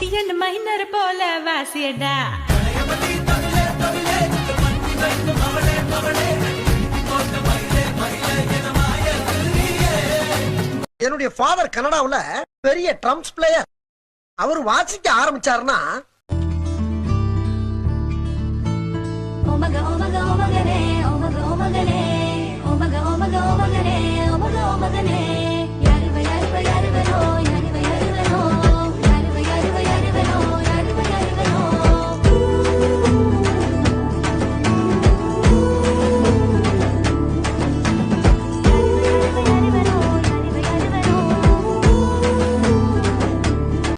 என்ன மைனர் போல வாசியடா. என்னுடைய ஃபாதர் கனடாவுல பெரிய ட்ரம்ஸ் பிளேயர். அவர் வாசிக்க ஆரம்பிச்சாருன்னா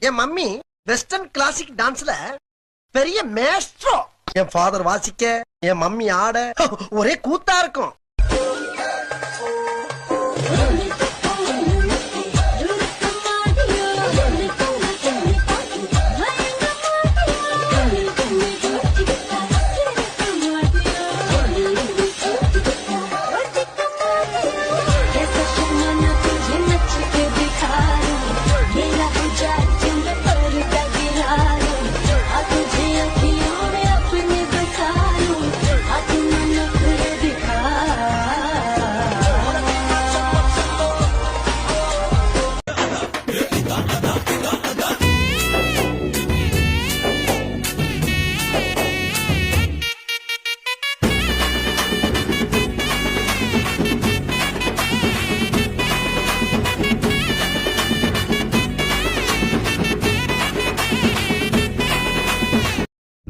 என் மம்மி வெஸ்டர்ன் கிளாசிக் டான்ஸ்ல பெரிய மேஸ்ட்ரோ. என் ஃபாதர் வாசிக்க என் மம்மி ஆட ஒரே கூத்தா இருக்கும்.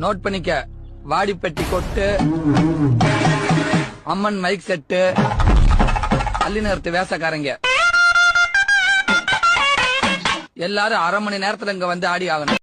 நோட் பண்ணிக்க. வாடிப்பட்டி கொட்டு, அம்மன் மைக் செட்டு, அள்ளி நிறுத்து வேசக்காரங்க எல்லாரும் அரை மணி நேரத்துல இங்க வந்து ஆடி ஆகணும்.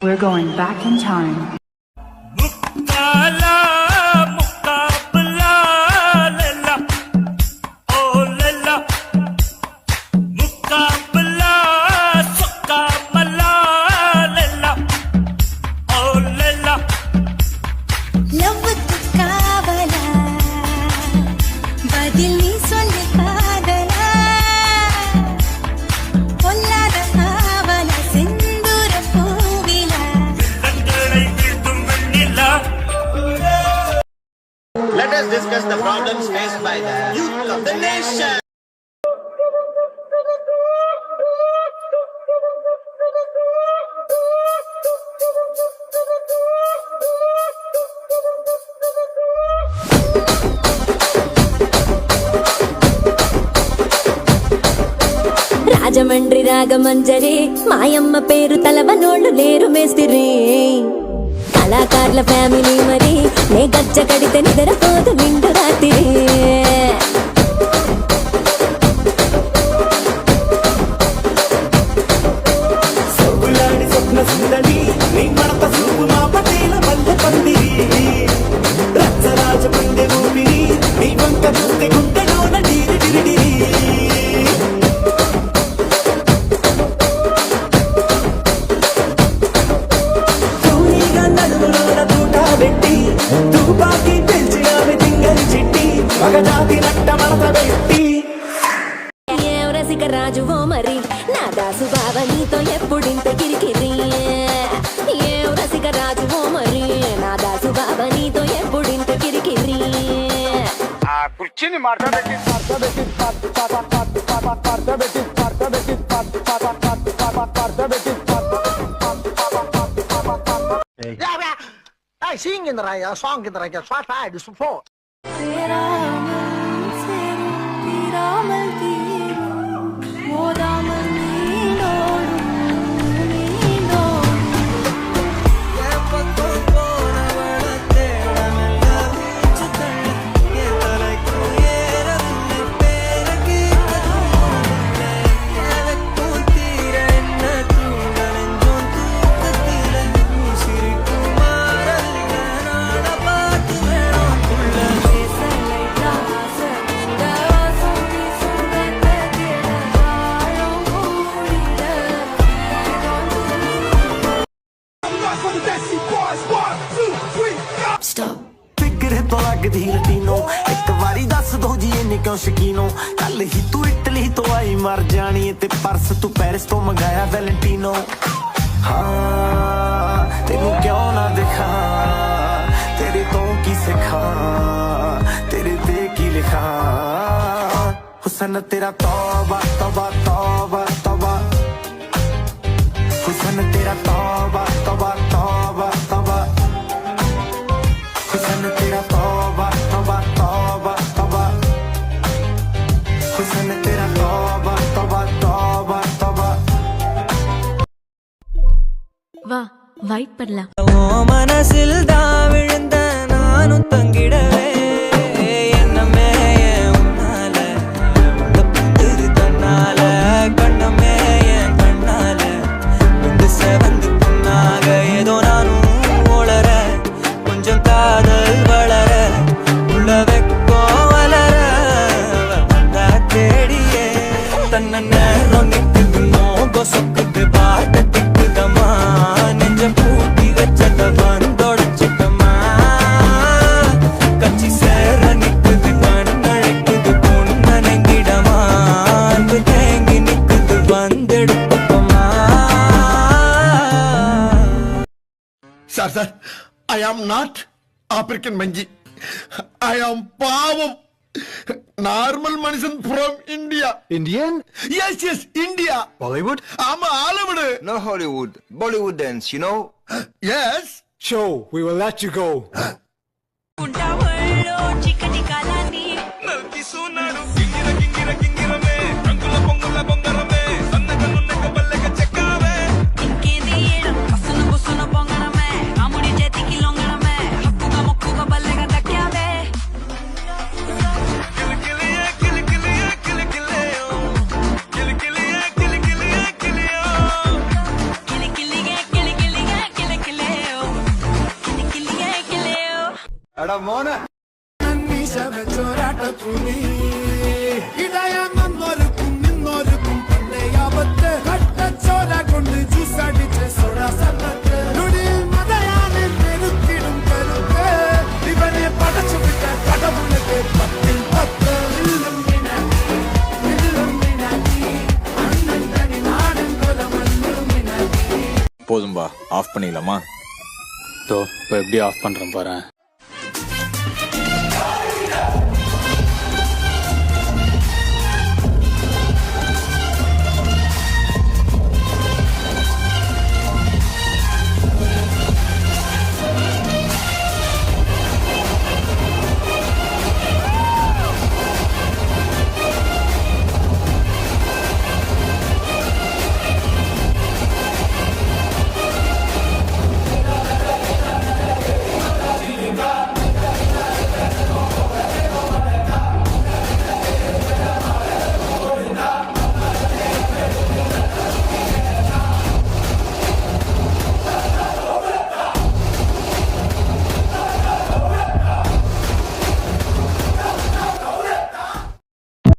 We're going back in time. Let us discuss the problems faced by the youth of the nation. Rajahmundry Ragamanjari మాయమ్మ పేరు తలవనోళ్ళు లేరు మేస్తిరి. కళాకారుల ఫ్యామిలీ మరి నే గజ్జ కడితే నిద్రపోదు నిండు రాత్రి. రసిక రాజువో మరి నా దాసు బావ నీతో ఎప్పుడింత కిరికిరి. ఏ రసిక రాజువో మరి నా దాసు బావ నీతో ఎప్పుడింత కిరికిరి. కుర్చీని మార్చబెట్టి sing in the song in the short side support. ਤੋਂ ਆਈ ਮਰ ਜਾਣੀ ਤੇ ਪਰਸ ਤੂੰ ਪੈਰਿਸ ਤੋਂ ਮੰਗਾਇਆ ਵੈਲੈਂਟੀਨੋ ਹਾਂ ਤੈਨੂੰ ਕਿਉਂ ਨਾ ਦਿਖਾਂ ਤੇਰੇ ਤੋਂ ਕੀ ਸਿੱਖਾਂ ਤੇਰੇ ਤੇ ਕੀ ਲਿਖਾਂ ਹੁਸਨ ਤੇਰਾ ਤੌਬਾ ਤੌਬਾ ਤੌਬਾ ਤੌਬਾ ਹੁਸਨ ਤੇਰਾ ਤੌਬਾ ਤੌਬਾ ਤੌਬਾ ਤੌਬਾ ਹੁਸਨ ਤੇਰਾ ਤੌਬਾ ਤੌਬਾ ਤੌਬਾ ਤੌਬਾ ਹੁਸਨ ਤੇਰਾ ਤੌਬਾ ਤੌਬਾ ਤੌਬਾ ਤੌਬਾ வா வைப் பண்ணலாம் மனசில் தான் விழுந்த நானும் தங்கிடவே என்னமே உன்னால தப்புது தன்னால கண்ணமே என் கண்ணால வந்து செவந்து புண்ணாக ஏதோ நானும் உளர கொஞ்சம் காதல் வளர உள்ள வெக்கோ வளர வந்தா தேடியே தன்ன நேரம் நிக்குது மோக சொக்குது பாட்ட திக்குதமா நெஞ்சம் பூட்டி வச்சத வந்தொடச்சிட்டமா கச்சி சேர நிக்குது கண்ணழைக்குது பொன்னனங்கிடமா அன்பு தேங்கி நிக்குது வந்தெடுப்பமா sir sir I am not African மஞ்சி ஐ ஆம் பாவம் நார்மல் மனுஷன் from India Indian? Yes yes India Bollywood? ஆமா Hollywood No Hollywood. Bollywood dance, you know? Yes Show, we will let you go. చిక్కటి కాలాన్ని ఇంకేది ఏడం కసును బుసును పొంగడమే రాముడి చేతికి లొంగడమే హక్కుగా మొక్కుగా బల్లెగా దక్కావే కిలికిలిగే కిలికిలిగే కిలికిలేయో కిలికిలిగే కిలియో Ada mona. போதும்பா ஆஃப் பண்ணிடலாமா இப்போ எப்படி ஆஃப் பண்றேன் பாரு